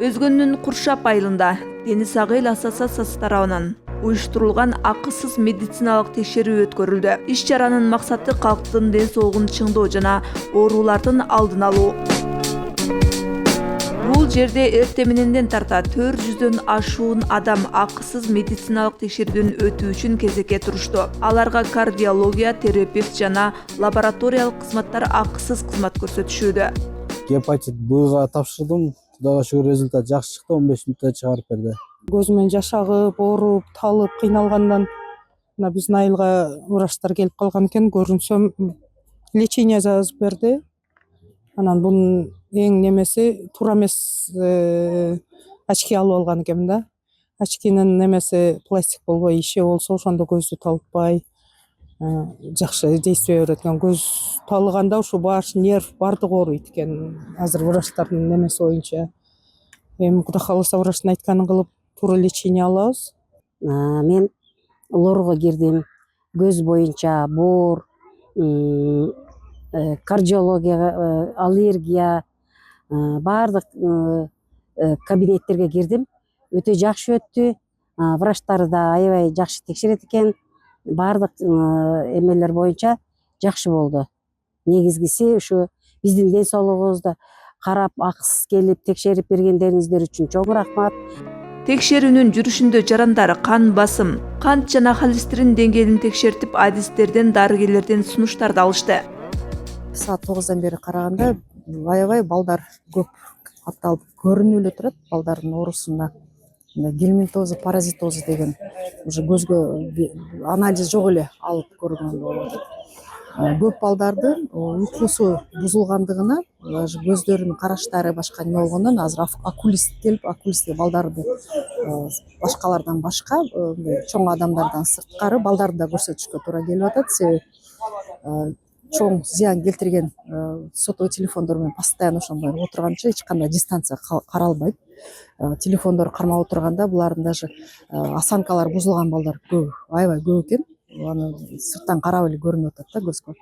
Өзгөнүн Куршап айылында Дени Сак эл ассоциациясы тарабынан уюштурулган акысыз медициналык текшерүү өткөрүлдү. Иш чаранын максаты калктын ден соолугун чыңдоо жана оорулардын алдын алуу. Бул жерде эрте мененден тарта 400дөн ашуун адам акысыз медициналык текшерүүдөн өтүү үчүн кезекке турушту. Аларга кардиология, терапевт жана лабораториялык кызматтар акысыз кызмат көрсөтүшүүдө. Гепатит Б-га тапшырдым. Кудайга шүгүр, результат жакшы чыкты, 15 мүнөттө чыгарып берди. Көзүмөн жаш агып, ооруп, талып, кыйналгандан мына биздин айылга врачтар келип калган экен. Көрүнсөм, лечение жазып берди. Анан бунун эң немеси туура эмес очки алып алган экенмин да. Очкинин немеси пластик болбой, иши болсо ошондо көздү талытпай жакшы действие берет экен. Көз талыганда ушу баш, нерв бардыгы ооруйт экен. Азыр врачтардын немеси боюнча. Эми Кудай кааласа врачтын айтканын кылып туура лечение алабыз. Мен лорго кирдим. Көз боюнча боор, кардиология, аллергия, баардык кабинеттерге кирдим. Өтө жакшы өттү. Врачтар да аябай жакшы текшерет экен. Баардык эмелер боюнча жакшы болду. Негизгиси ушу биздин ден соолугубузду карап, акысыз келип текшерип бергендериңиздер үчүн чоң рахмат. Текшерүүнүн жүрүшүндө жарандар, кан басым, кант жана холестерин деңгээлин текшертип, адистерден, дарыгерлерден сунуштарды алышты. Саат 9-дан бери караганда аябай балдар көп катталып көрүнүп эле турат. Балдардын оорусунда гельминтозу, паразитозу деген уже көзгө анализ жок эле алып көргөнгө болот. Көп балдардын уйкусу бузулгандыгына көздөрүнүн караштары башка неме болгондон азыр окулист келип, окулистке балдарды башкалардан башка чоң адамдардан сырткары балдарды да көрсөтүшкө туура келип атат. Себеби чоң зыян келтирген сотовый телефондор менен постоянно ошондой отурганча эч кандай дистанция каралбайт. Телефондор кармап отурганда булардын даже осанкалары бузулган балдар көп, аябай көп экен. Аны сырттан карап эле көрүнүп атат да көзгө.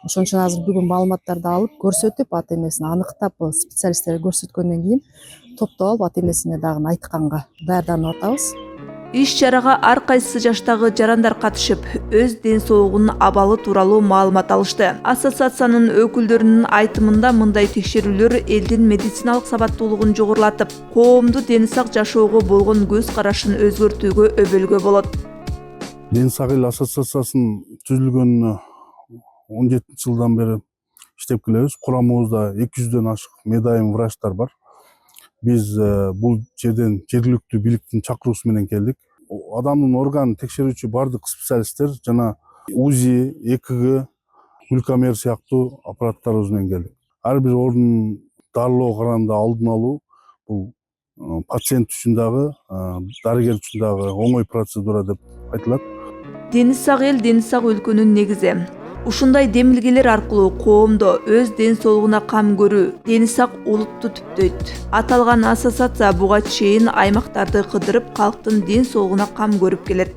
Ошон үчүн азыр бүгүн маалыматтарды алып, көрсөтүп, ат эмесин аныктап, специалисттерге көрсөткөндөн кийин топтоп алып, ат эмесине дагы айтканга даярданып атабыз. Иш чарага ар кайсы жаштагы жарандар катышып, өз ден соолугунун абалы тууралуу маалымат алышты. Ассоциациянын өкүлдөрүнүн айтымында мындай текшерүүлөр элдин медициналык сабаттуулугун жогорулатып, коомду дени сак жашоого болгон көз карашын өзгөртүүгө өбөлгө болот. Дени Сак эл ассоциациясынын түзүлгөнүнө 17 жылдан бери иштеп келебиз. Курамыбызда 200дөн ашык медайым врачтар бар. Биз бул жерден жергиликтүү бийликтин чакыруусу менен келдик. Адамдын органын текшерүүчү бардык специалисттер жана УЗИ, ЭКГ, глюкомер сыяктуу аппараттарыбыз менен келдик. Ар бир оорунун дарылоого караганда алдын алуу бул пациент үчүн дагы, дарыгер үчүн дагы оңой процедура деп айтылат. Дени Сак эл Дени Сак өлкөнүн негизи. Ушундай демилгелер аркылуу коомдо өз ден соолугуна кам көрүү, Дени Сак улутту түптөйт. Аталган ассоциация буга чейин аймактарды кыдырып, калктын ден соолугуна кам көрүп келет.